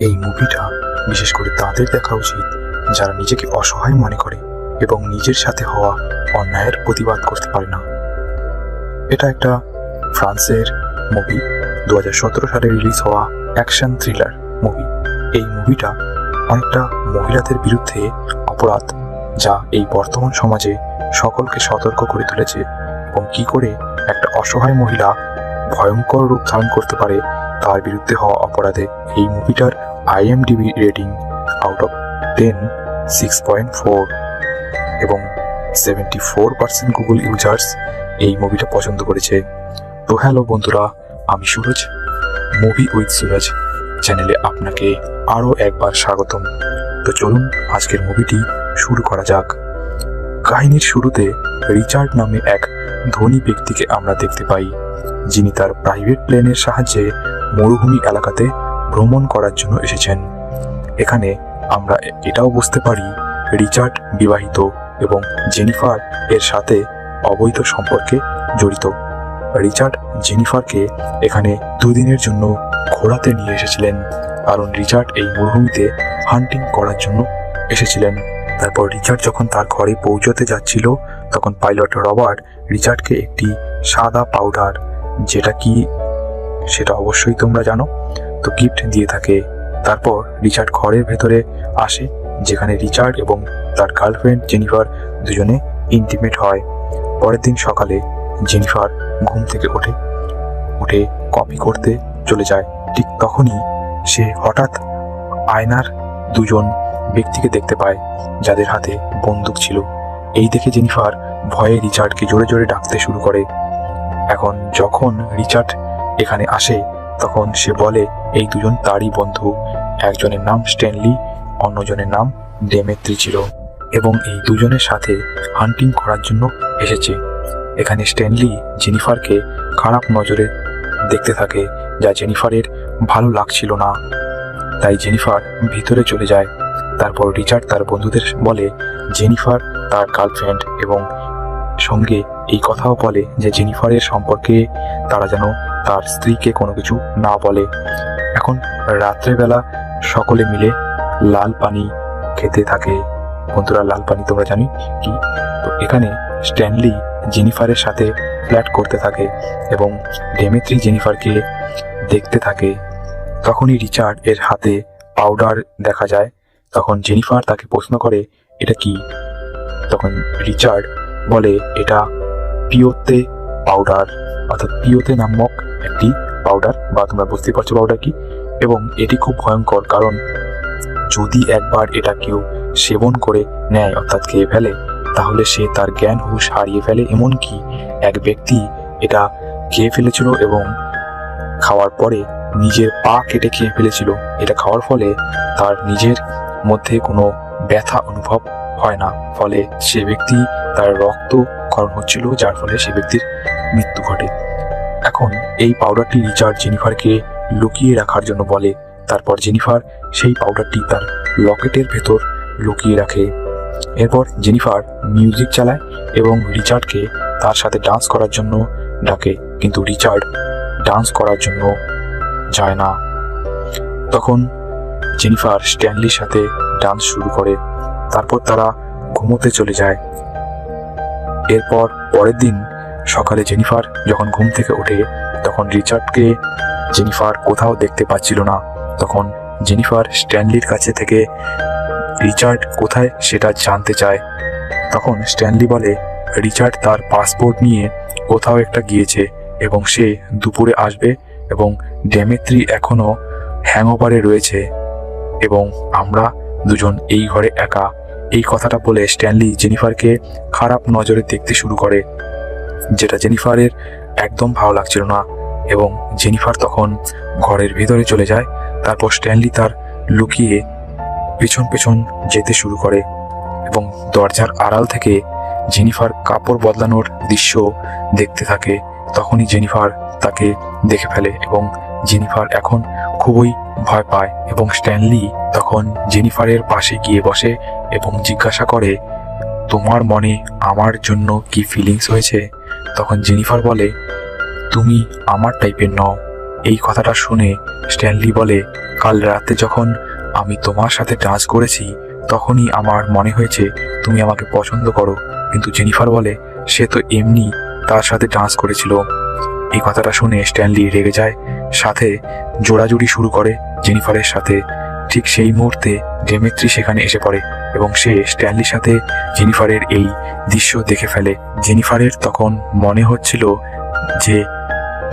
এই মুভিটা বিশেষ করে তাদের দেখা উচিত যারা নিজেকে অসহায় মনে করে এবং নিজের সাথে হওয়া অন্যায়ের প্রতিবাদ করতে পারে না। এটা একটা ফ্রান্সের মুভি, 2017 সালে রিলিজ হওয়া অ্যাকশন থ্রিলার মুভি। এই মুভিটা অনেকটা মহিলাদের বিরুদ্ধে অপরাধ, যা এই বর্তমান সমাজে সকলকে সতর্ক করে তুলেছে এবং কি করে একটা অসহায় মহিলা ভয়ঙ্কর রূপ ধারণ করতে পারে তার বিরুদ্ধে হওয়া অপরাধে। এই মুভিটার IMDb রেটিং আউট অফ 10 6.4 এবং 74% গুগল ইউজার্স এই মুভিটা পছন্দ করেছে। তো হ্যালো বন্ধুরা, আমি সুরজ, মুভি উইথ সুরজ চ্যানেলে আপনাকে আরও একবার স্বাগতম। তো চলুন আজকের মুভিটি শুরু করা যাক। কাহিনীর শুরুতে রিচার্ড নামে এক ধনী ব্যক্তিকে আমরা দেখতে পাই, যিনি তার প্রাইভেট প্লেনের সাহায্যে মরুভূমি এলাকাতে ভ্রমণ করার জন্য এসেছেন। এখানে আমরা এটাও বুঝতে পারি রিচার্ড বিবাহিত এবং জেনিফার এর সাথে অবৈধ সম্পর্কে জড়িত। রিচার্ড জেনিফারকে এখানে 2 দিনের জন্য ঘোরাতে নিয়ে এসেছিলেন, কারণ রিচার্ড এই মরুভূমিতে হান্টিং করার জন্য এসেছিলেন। তারপর রিচার্ড যখন তার ঘরে পৌঁছতে যাচ্ছিল, তখন পাইলট রবার্ট রিচার্ডকে একটি সাদা পাউডার, যেটা কি সেটা অবশ্যই তোমরা জানো, তো গিফট দিয়ে থাকে। তারপর রিচার্ড ঘরের ভেতরে আসে, যেখানে রিচার্ড এবং তার গার্লফ্রেন্ড জেনিফার দুজনে ইন্টিমেট হয়। পরের দিন সকালে জেনিফার ঘুম থেকে উঠে কপি করতে চলে যায়। ঠিক তখনই সে হঠাৎ আয়নার 2জন ব্যক্তিকে দেখতে পায়, যাদের হাতে বন্দুক ছিল। এই দেখে জেনিফার ভয়ে রিচার্ডকে জোরে জোরে ডাকতে শুরু করে। এখন যখন রিচার্ড এখানে আসে, তখন সে বলে এই 2জন তারই বন্ধু। একজনের নাম স্ট্যানলি, অন্যজনের নাম ডেমেত্রি ছিল, এবং এই 2জনের সাথে হান্টিং করার জন্য এসেছে। এখানে স্ট্যানলি জেনিফারকে খারাপ নজরে দেখতে থাকে, যা জেনিফারের ভালো লাগছিল না। তাই জেনিফার ভিতরে চলে যায়। তারপর রিচার্ড তার বন্ধুদের বলে জেনিফার তার গার্লফ্রেন্ড, এবং সঙ্গে এই কথাও বলে যে জেনিফারের সম্পর্কে তারা যেন তার স্ত্রীকে কোনো কিছু না বলে। এখন রাত্রেবেলা সকলে মিলে লাল পানি খেতে থাকে। বন্ধুরা, লাল পানি তোমরা জানি কি? তো এখানে স্ট্যানলি জেনিফারের সাথে ফ্ল্যাট করতে থাকে এবং ডেমেত্রি জেনিফারকে দেখতে থাকে। তখনই রিচার্ড এর হাতে পাউডার দেখা যায়। তখন জেনিফার তাকে প্রশ্ন করে এটা কি? তখন রিচার্ড বলে এটা পিওতে পাউডার, অর্থাৎ পিওতে নামক একটি পাউডার, বা তোমরা বুঝতে পারছো পাউডার কি। এবং এটি খুব ভয়ঙ্কর, কারণ যদি একবার এটা কেউ সেবন করে নেয়, অর্থাৎ খেয়ে ফেলে, তাহলে সে তার জ্ঞান হুঁশ হারিয়ে ফেলে। এমনকি এক ব্যক্তি এটা খেয়ে ফেলেছিল এবং খাওয়ার পরে নিজের পা কেটে খেয়ে ফেলেছিল। এটা খাওয়ার ফলে তার নিজের মধ্যে কোনো ব্যথা অনুভব হয় না, ফলে সে ব্যক্তি তার রক্তক্ষরণ হচ্ছিল, যার ফলে সে ব্যক্তির মৃত্যু ঘটে। এখন এই পাউডারটি রিচার্ড জেনিফারকে লুকিয়ে রাখার জন্য বলে। তারপর জেনিফার সেই পাউডারটি তার লকেটের ভেতর লুকিয়ে রাখে। এরপর জেনিফার মিউজিক চালায় এবং রিচার্ডকে তার সাথে ডান্স করার জন্য ডাকে, কিন্তু রিচার্ড ডান্স করার জন্য যায় না। তখন জেনিফার স্ট্যানলির সাথে ডান্স শুরু করে। তারপর তারা ঘুমোতে চলে যায়। এরপর পরের দিন সকালে জেনিফার যখন ঘুম থেকে ওঠে, তখন রিচার্ডকে জেনিফার কোথাও দেখতে পাচ্ছিল না। তখন জেনিফার স্ট্যানলির কাছে থেকে রিচার্ড কোথায় সেটা জানতে চায়। তখন স্ট্যানলি বলে রিচার্ড তার পাসপোর্ট নিয়ে কোথাও একটা গিয়েছে এবং সে দুপুরে আসবে, এবং ডেমেত্রি এখনো হ্যাংওভারে রয়েছে এবং আমরা 2জন এই ঘরে একা। এই কথাটা বলে স্ট্যানলি জেনিফারকে খারাপ নজরে দেখতে শুরু করে, যেটা জেনিফারের একদম ভালো লাগছিল না, এবং জেনিফার তখন ঘরের ভেতরে চলে যায়। তারপর স্ট্যানলি তার লুকিয়ে পেছন পেছন যেতে শুরু করে এবং দরজার আড়াল থেকে জেনিফার কাপড় বদলানোর দৃশ্য দেখতে থাকে। তখনই জেনিফার তাকে দেখে ফেলে এবং জেনিফার এখন খুবই ভয় পায়, এবং স্ট্যানলি তখন জেনিফারের পাশে গিয়ে বসে এবং জিজ্ঞাসা করে তোমার মনে আমার জন্য কি ফিলিংস হয়েছে? তখন জেনিফার বলে তুমি আমার টাইপের নও। এই কথাটা শুনে স্ট্যানলি বলে কাল রাতে যখন আমি তোমার সাথে ডান্স করেছি তখনই আমার মনে হয়েছে তুমি আমাকে পছন্দ করো। কিন্তু জেনিফার বলে সে তো এমনি তার সাথে ডান্স করেছিল। এই কথাটা শুনে স্ট্যানলি রেগে যায়, সাথে জোড়াজুড়ি শুরু করে জেনিফারের সাথে। ঠিক সেই মুহূর্তে ডেমেত্রি সেখানে এসে পড়ে এবং সে স্ট্যানলির সাথে জেনিফারের এই দৃশ্য দেখে ফেলে। জেনিফারের তখন মনে হচ্ছিল যে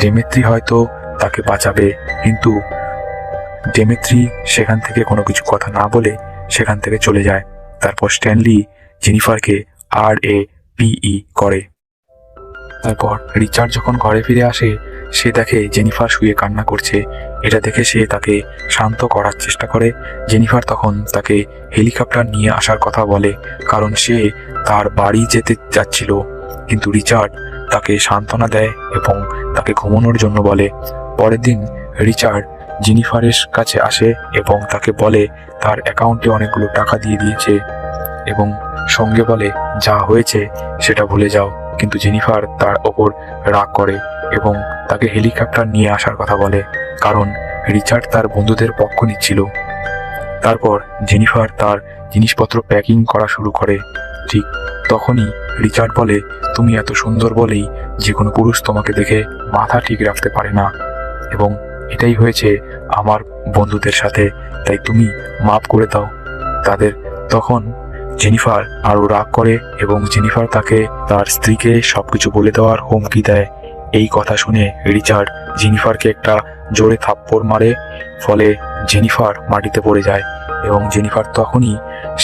ডেমেত্রি হয়তো তাকে বাঁচাবে, কিন্তু ডেমেত্রি সেখান থেকে কোনো কিছু কথা না বলে সেখান থেকে চলে যায়। তারপর স্ট্যানলি জেনিফারকে RAPE করে। তারপর রিচার্ড যখন ঘরে ফিরে আসে সে দেখে জেনিফার শুয়ে কান্না করছে। এটা দেখে সে তাকে শান্ত করার চেষ্টা করে। জেনিফার তখন তাকে হেলিকপ্টার নিয়ে আসার কথা বলে, কারণ সে তার বাড়ি যেতে যাচ্ছিল। কিন্তু রিচার্ড তাকে সান্ত্বনা দেয় এবং তাকে ঘুমানোর জন্য বলে। পরের দিন রিচার্ড জেনিফারের কাছে আসে এবং তাকে বলে তার অ্যাকাউন্টে অনেকগুলো টাকা দিয়ে দিয়েছে এবং সঙ্গে বলে যা হয়েছে সেটা ভুলে যাও। কিন্তু জেনিফার তার ওপর রাগ করে এবং তাকে হেলিকপ্টার নিয়ে আসার কথা বলে, কারণ রিচার্ড তার বন্ধুদের পক্ষ নিচ্ছিল। তারপর জেনিফার তার জিনিসপত্র প্যাকিং করা শুরু করে। ঠিক তখনই রিচার্ড বলে তুমি এত সুন্দর বলেই যে কোনো পুরুষ তোমাকে দেখে মাথা ঠিক রাখতে পারে না, এবং এটাই হয়েছে আমার বন্ধুদের সাথে, তাই তুমি মাফ করে দাও তাদের। তখন জেনিফার আরো রাগ করে এবং জেনিফার তাকে তার স্ত্রীকে সবকিছু বলে দেওয়ার হুমকি দেয়। এই কথা শুনে রিচার্ড জেনিফারকে একটা জোরে থাপ্পড় মারে, ফলে জেনিফার মাটিতে পড়ে যায় এবং জেনিফার তখনই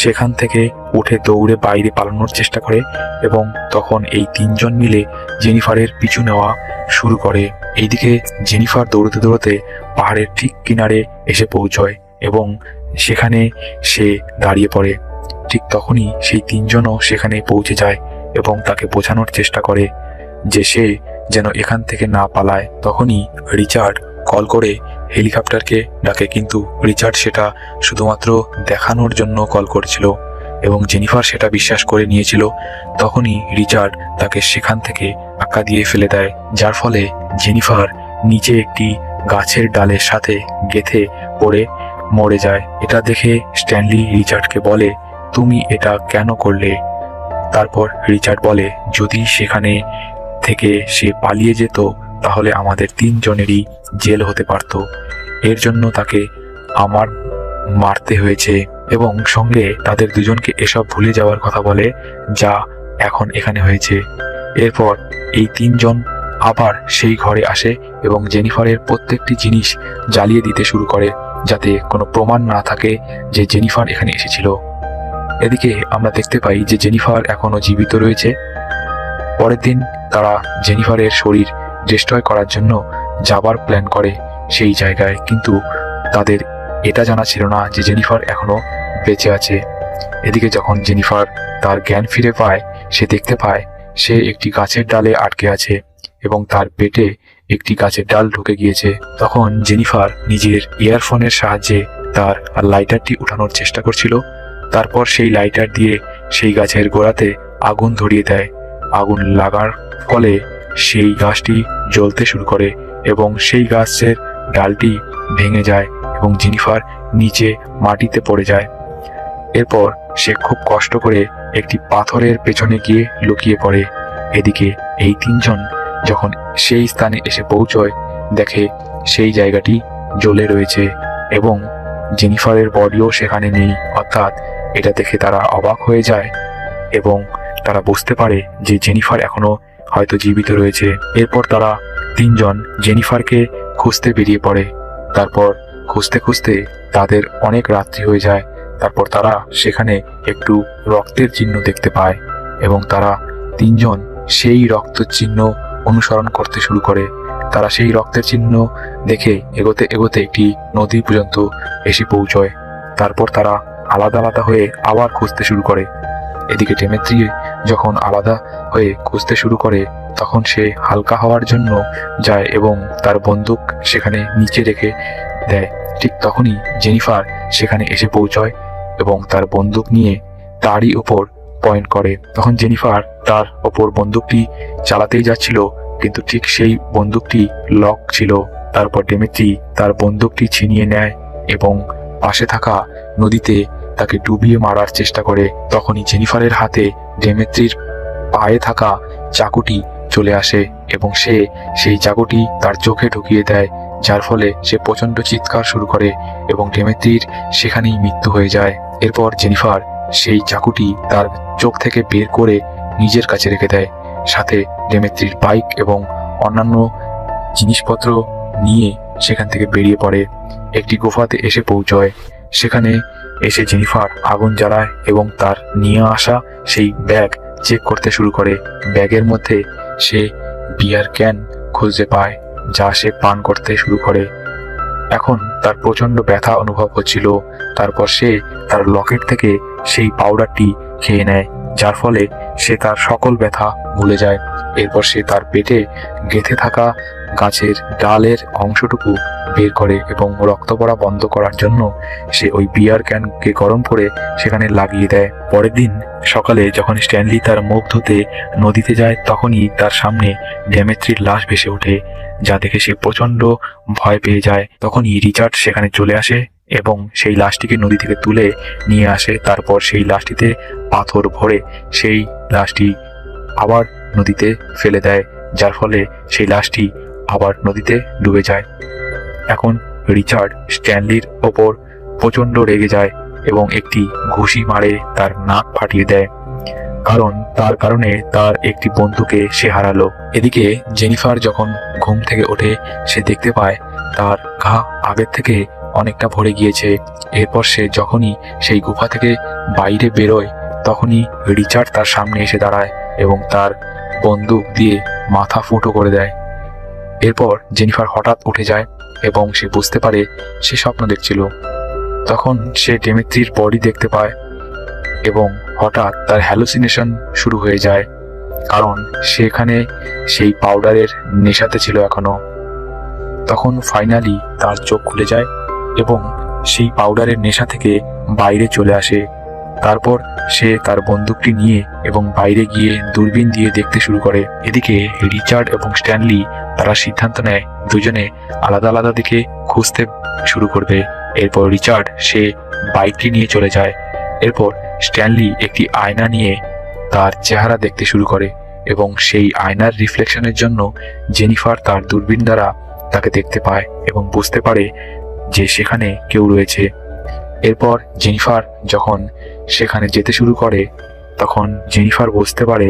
সেখান থেকে উঠে দৌড়ে বাইরে পালানোর চেষ্টা করে এবং তখন এই তিনজন মিলে জেনিফারের পিছু নেওয়া শুরু করে। এইদিকে জেনিফার দৌড়তে দৌড়তে পাহাড়ের ঠিক কিনারে এসে পৌঁছয় এবং সেখানে সে দাঁড়িয়ে পড়ে। ঠিক তখনই সেই তিনজনও সেখানে পৌঁছে যায় এবং তাকে বোঝানোর চেষ্টা করে যে সে যেন এখান থেকে না পালায়। তখনই রিচার্ড কল করে হেলিকপ্টারকে ডাকে, কিন্তু রিচার্ড সেটা শুধুমাত্র দেখানোর জন্য কল করেছিল এবং জেনিফার সেটা বিশ্বাস করে নিয়েছিল। তখনই রিচার্ড তাকে সেখান থেকে ধাক্কা দিয়ে ফেলে দেয়, যার ফলে জেনিফার নিচে একটি গাছের ডালের সাথে গেঁথে পড়ে মরে যায়। এটা দেখে স্ট্যানলি রিচার্ডকে বলে তুমি এটা কেন করলে? তারপর রিচার্ড বলে যদি সেখানে থেকে সে পালিয়ে যেত তাহলে আমাদের তিনজনেরই জেল হতে পারত, এর জন্য তাকে আমার মারতে হয়েছে। এবং সঙ্গে তাদের দুজনকে এসব ভুলে যাওয়ার কথা বলে যা এখন এখানে হয়েছে। এরপর এই তিনজন আবার সেই ঘরে আসে এবং জেনিফারের প্রত্যেকটি জিনিস জ্বালিয়ে দিতে শুরু করে যাতে কোনো প্রমাণ না থাকে যে জেনিফার এখানে এসেছিল। এদিকে আমরা দেখতে পাই যে জেনিফার এখনো জীবিত রয়েছে। পরের দিন তারা জেনিফারের শরীর ডিস্ট্রয় করার জন্য যাবার প্ল্যান করে সেই জায়গায়, কিন্তু তাদের এটা জানা ছিল না যে জেনিফার এখনো বেঁচে আছে। এদিকে যখন জেনিফার তার জ্ঞান ফিরে পায় সে দেখতে পায় সে একটি গাছের ডালে আটকে আছে এবং তার পেটে একটি গাছের ডাল ঢুকে গিয়েছে। তখন জেনিফার নিজের ইয়ারফোনের সাহায্যে তার লাইটারটি উঠানোর চেষ্টা করছিল। তারপর সেই লাইটার দিয়ে সেই গাছের গোড়াতে আগুন ধরিয়ে দেয়। আগুন লাগার ফলে সেই গাছটি জ্বলতে শুরু করে এবং সেই গাছের ডালটি ভেঙে যায় এবং জেনিফার নিচে মাটিতে পড়ে যায়। এরপর সে খুব কষ্ট করে একটি পাথরের পেছনে গিয়ে লুকিয়ে পড়ে। এদিকে এই তিনজন যখন সেই স্থানে এসে পৌঁছয় দেখে সেই জায়গাটি জ্বলে রয়েছে এবং জেনিফারের বডিও সেখানে নেই। অর্থাৎ এটা দেখে তারা অবাক হয়ে যায় এবং তারা বুঝতে পারে যে জেনিফার এখনো হয়তো জীবিত রয়েছে। এরপর তারা তিনজন জেনিফারকে খুঁজতে বেরিয়ে পড়ে। তারপর খুঁজতে খুঁজতে তাদের অনেক রাত্রি হয়ে যায়। তারপর তারা সেখানে একটু রক্তের চিহ্ন দেখতে পায় এবং তারা তিনজন সেই রক্তের চিহ্ন অনুসরণ করতে শুরু করে। তারা সেই রক্তের চিহ্ন দেখে এগোতে এগোতে একটি নদী পর্যন্ত এসে পৌঁছয়। তারপর তারা আলাদা আলাদা হয়ে আবার খুঁজতে শুরু করে। এদিকে ডেমেত্রি যখন আলাদা হয়ে খুঁজতে শুরু করে তখন সে হালকা হওয়ার জন্য যায় এবং তার বন্দুক সেখানে নিচে রেখে দেয়। ঠিক তখনই জেনিফার সেখানে এসে পৌঁছয় এবং তার বন্দুক নিয়ে তারই উপর পয়েন্ট করে। তখন জেনিফার তার ওপর বন্দুকটি চালাতেই যাচ্ছিল, কিন্তু ঠিক সেই বন্দুকটি লক ছিল। তারপর ডেমেত্রি তার বন্দুকটি ছিনিয়ে নেয় এবং পাশে থাকা নদীতে তাকে ডুবিয়ে মারার চেষ্টা করে। তখনই জেনিফারের হাতে ডেমেত্রির পায়ে থাকা চাকুটি চলে আসে এবং সে সেই চাকুটি তার চোখে ঢুকিয়ে দেয়, যার ফলে সে প্রচণ্ড চিৎকার শুরু করে এবং ডেমেত্রির সেখানেই মৃত্যু হয়ে যায়। এরপর জেনিফার সেই চাকুটি তার চোখ থেকে বের করে নিজের কাছে রেখে দেয়, সাথে ডেমেত্রির বাইক এবং অন্যান্য জিনিসপত্র নিয়ে সেখান থেকে বেরিয়ে পড়ে। একটি গুফাতে এসে পৌঁছয়। সেখানে এসে জেনিফার আগুন জ্বালায় এবং তার নিয়ে আসা সেই ব্যাগ চেক করতে শুরু করে। ব্যাগের মধ্যে সে বিয়ার ক্যান খুঁজে পায়, যা সে পান করতে শুরু করে। এখন তার প্রচণ্ড ব্যথা অনুভব হচ্ছিল। তারপর সে তার লকেট থেকে সেই পাউডারটি খেয়ে নেয়, যার ফলে সে তার সকল ব্যথা ভুলে যায়। এরপর সে তার পেটে গেঁথে থাকা গাছের ডালের অংশটুকু বের করে এবং রক্ত পড়া বন্ধ করার জন্য সে ওই বিয়ার ক্যানকে গরম করে সেখানে লাগিয়ে দেয়। পরের দিন সকালে যখন স্ট্যানলি তার মুখ ধুতে নদীতে যায়, তখনই তার সামনে ডেমেত্রির লাশ ভেসে ওঠে, যা দেখে সে প্রচণ্ড ভয় পেয়ে যায়। তখনই রিচার্ড সেখানে চলে আসে এবং সেই লাশটিকে নদী থেকে তুলে নিয়ে আসে। তারপর সেই লাশটিতে পাথর ভরে সেই লাশটি আবার নদীতে ফেলে দেয়, যার ফলে সেই লাশটি আবার নদীতে ডুবে যায়। এখন রিচার্ড স্ট্যানলির ওপর প্রচণ্ড রেগে যায় এবং একটি ঘুষি মারে তার নাক ফাটিয়ে দেয়, কারণ তার কারণে তার একটি বন্ধুকে সে হারালো। এদিকে জেনিফার যখন ঘুম থেকে ওঠে, সে দেখতে পায় তার ঘা আগের থেকে অনেকটা ভরে গিয়েছে। এরপর সে যখনই সেই গুফা থেকে বাইরে বেরোয়, তখনই রিচার্ড তার সামনে এসে দাঁড়ায় এবং তার বন্দুক দিয়ে মাথা ফুটো করে দেয়। এরপর জেনিফার হঠাৎ উঠে যায় এবং সে বুঝতে পারে সে স্বপ্ন দেখছিল। তখন সে ডেমেত্রির বডি দেখতে পায় এবং হঠাৎ তার হ্যালুসিনেশন শুরু হয়ে যায়, কারণ সেখানে সেই পাউডারের নেশাতে ছিল এখনো। তখন ফাইনালি তার চোখ খুলে যায় এবং সেই পাউডারের নেশা থেকে বাইরে চলে আসে। তারপর সে তার বন্দুকটি নিয়ে এবং বাইরে গিয়ে দূরবীন দিয়ে দেখতে শুরু করে। এদিকে রিচার্ড এবং স্ট্যানলি তারা সিদ্ধান্ত নেয় দুজনে আলাদা আলাদা দিকে খুঁজতে শুরু করবে। এরপর রিচার্ড সে বাইকটি নিয়ে চলে যায়। এরপর স্ট্যানলি একটি আয়না নিয়ে তার চেহারা দেখতে শুরু করে এবং সেই আয়নার রিফ্লেকশনের জন্য জেনিফার তার দূরবীন দ্বারা তাকে দেখতে পায় এবং বুঝতে পারে যে সেখানে কেউ রয়েছে। এরপর জেনিফার যখন সেখানে যেতে শুরু করে, তখন জেনিফার বুঝতে পারে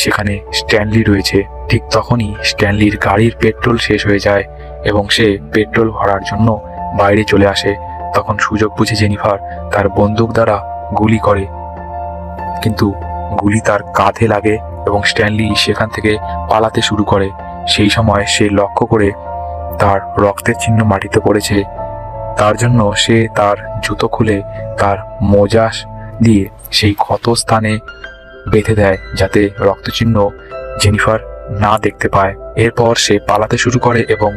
সেখানে স্ট্যানলি রয়েছে। ঠিক তখনই স্ট্যানলির গাড়ির পেট্রোল শেষ হয়ে যায় এবং সে পেট্রোল ভরার জন্য বাইরে চলে আসে। তখন সুযোগ বুঝে জেনিফার তার বন্দুক দ্বারা গুলি করে, কিন্তু গুলি তার কাঁধে লাগে এবং স্ট্যানলি সেখান থেকে পালাতে শুরু করে। সেই সময় সে লক্ষ্য করে তার রক্তের চিহ্ন মাটিতে পড়েছে। তার জন্য সে তার জুতো খুলে তার মোজা দিয়ে সেই ক্ষত স্থানে বেঁধে দেয়, যাতে রক্তচিহ্ন জেনিফার না দেখতে পায়। এরপর সে পালাতে শুরু করে এবং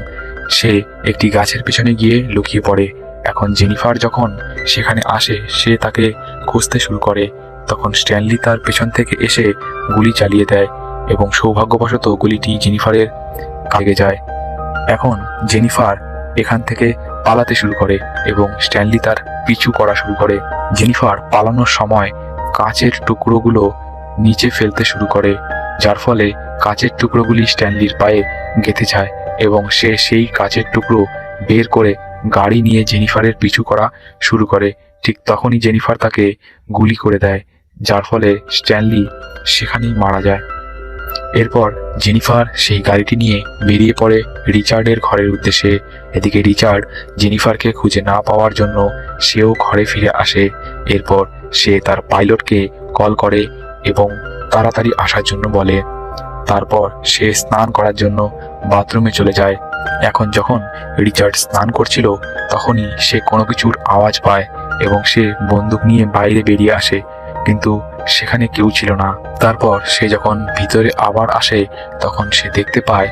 সে একটি গাছের পিছনে গিয়ে লুকিয়ে পড়ে। এখন জেনিফার যখন সেখানে আসে, সে তাকে খুঁজতে শুরু করে। তখন স্ট্যানলি তার পেছন থেকে এসে গুলি চালিয়ে দেয় এবং সৌভাগ্যবশত গুলিটি জেনিফারের কাগে যায়। এখন জেনিফার এখান থেকে পালাতে শুরু করে এবং স্ট্যানলি তার পিছু করা শুরু করে। জেনিফার পালানোর সময় কাঁচের টুকরোগুলো নিচে ফেলতে শুরু করে, যার ফলে কাঁচের টুকরোগুলি স্ট্যানলির পায়ে গেঁথে যায় এবং সে সেই কাঁচের টুকরো বের করে গাড়ি নিয়ে জেনিফারের পিছু করা শুরু করে। ঠিক তখনই জেনিফার তাকে গুলি করে দেয়, যার ফলে স্ট্যানলি সেখানেই মারা যায়। এরপর জেনিফার সেই গাড়িটি নিয়ে বেরিয়ে পড়ে রিচার্ডের ঘরের উদ্দেশ্যে। এদিকে রিচার্ড জেনিফারকে খুঁজে না পাওয়ার জন্য সেও ঘরে ফিরে আসে। এরপর সে তার পাইলটকে কল করে এবং তাড়াতাড়ি আসার জন্য বলে। তারপর সে স্নান করার জন্য বাথরুমে চলে যায়। এখন যখন রিচার্ড স্নান করছিল, তখনই সে কোনো কিছুর আওয়াজ পায় এবং সে বন্দুক নিয়ে বাইরে বেরিয়ে আসে, কিন্তু সেখানে কেউ ছিল না। তারপর সে যখন ভিতরে আবার আসে, তখন সে দেখতে পায়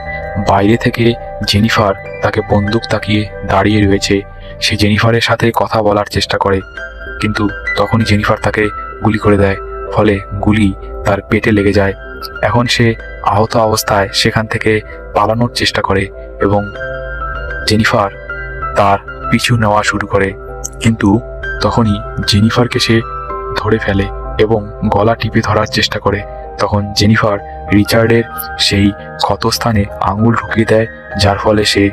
বাইরে থেকে জেনিফার তাকে বন্দুক তাকিয়ে দাঁড়িয়ে রয়েছে। সে জেনিফারের সাথে কথা বলার চেষ্টা করে, কিন্তু তখনই জেনিফার তাকে গুলি করে দেয়, ফলে গুলি তার পেটে লেগে যায়। এখন সে আহত অবস্থায় সেখান থেকে পালানোর চেষ্টা করে এবং জেনিফার তার পিছু নেওয়া শুরু করে, কিন্তু তখনই জেনিফারকে সে ধরে ফেলে এবং গলা টিপে ধরার চেষ্টা করে। তখন জেনিফার রিচার্ডের সেই ক্ষতস্থানে আঙুল ঢুকিয়ে দেয়, যার ফলে সে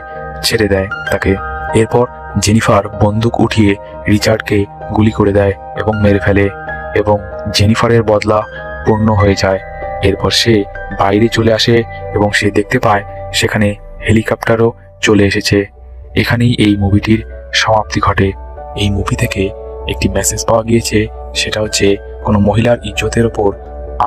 ছেড়ে দেয় তাকে। এরপর জেনিফার বন্দুক উঠিয়ে রিচার্ডকে গুলি করে দেয় এবং মেরে ফেলে, এবং জেনিফারের বদলা পূর্ণ হয়ে যায়। এরপর সে বাইরে চলে আসে এবং সে দেখতে পায় সেখানে হেলিকপ্টারও চলে এসেছে। এখানেই এই মুভিটির সমাপ্তি ঘটে। এই মুভি থেকে একটি মেসেজ পাওয়া গিয়েছে, সেটা হচ্ছে কোনো মহিলার ইজ্জতের ওপর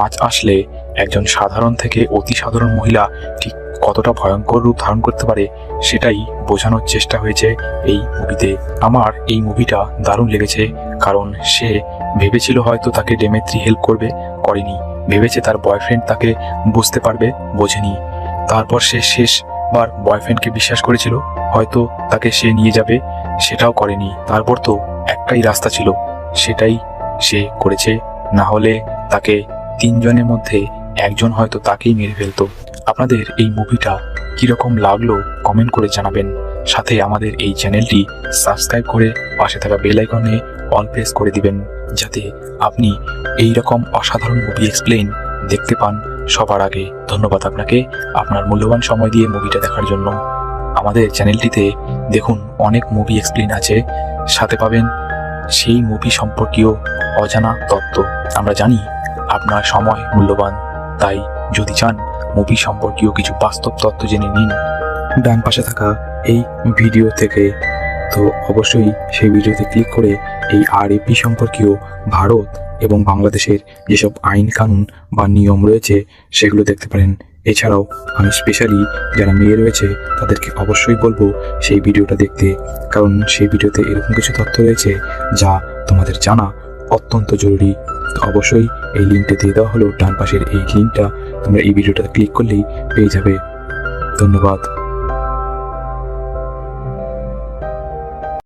আঁচ আসলে একজন সাধারণ থেকে অতি সাধারণ মহিলা ঠিক কতটা ভয়ঙ্কর রূপ ধারণ করতে পারে সেটাই বোঝানোর চেষ্টা হয়েছে এই মুভিতে। আমার এই মুভিটা দারুণ লেগেছে, কারণ সে ভেবেছিল হয়তো তাকে ডেমেত্রি হেল্প করবে, করেনি। ভেবেছে তার বয়ফ্রেন্ড তাকে বুঝতে পারবে, বোঝেনি। তারপর সে শেষবার বয়ফ্রেন্ডকে বিশ্বাস করেছিল হয়তো তাকে সে নিয়ে যাবে, সেটাও করেনি। তারপর তো একটাই রাস্তা ছিল, সেটাই সে করেছে, না হলে তাকে তিনজনের মধ্যে একজন হয়তো তাকেই মেরে ফেলতো। আপনাদের এই মুভিটা কিরকম লাগলো কমেন্ট করে জানাবেন। সাথে আমাদের এই চ্যানেলটি সাবস্ক্রাইব করে পাশে থাকা বেল আইকনে অল প্রেস করে দিবেন, যাতে আপনি এই রকম অসাধারণ মুভি এক্সপ্লেইন দেখতে পান সবার আগে। ধন্যবাদ আপনাকে আপনার মূল্যবান সময় দিয়ে মুভিটা দেখার জন্য। আমাদের চ্যানেলটিতে দেখুন অনেক মুভি এক্সপ্লেইন আছে, সাথে পাবেন সেই মুভি সম্পর্কীয় অজানা তথ্য। আমরা জানি আপনার সময় মূল্যবান, তাই যদি চান মুভি সম্পর্কীয় কিছু বাস্তব তথ্য জেনে নিন ডান পাশে থাকা এই ভিডিও থেকে, তো অবশ্যই সেই ভিডিওতে ক্লিক করে এই RAP সম্পর্কীয় ভারত এবং বাংলাদেশের যেসব আইন কানুন বা নিয়ম রয়েছে সেগুলো দেখতে পারেন। এছাড়াও আমি স্পেশালি যারা মেয়ে রয়েছে তাদেরকে অবশ্যই বলবো সেই ভিডিওটা দেখতে, কারণ সেই ভিডিওতে এরকম কিছু তথ্য রয়েছে যা তোমাদের জানা অত্যন্ত জরুরি। তো অবশ্যই এই লিঙ্কটা দিয়ে দেওয়া হলো, ডান পাশের এই লিঙ্কটা তোমরা এই ভিডিওটাতে ক্লিক করলেই পেয়ে যাবে। ধন্যবাদ।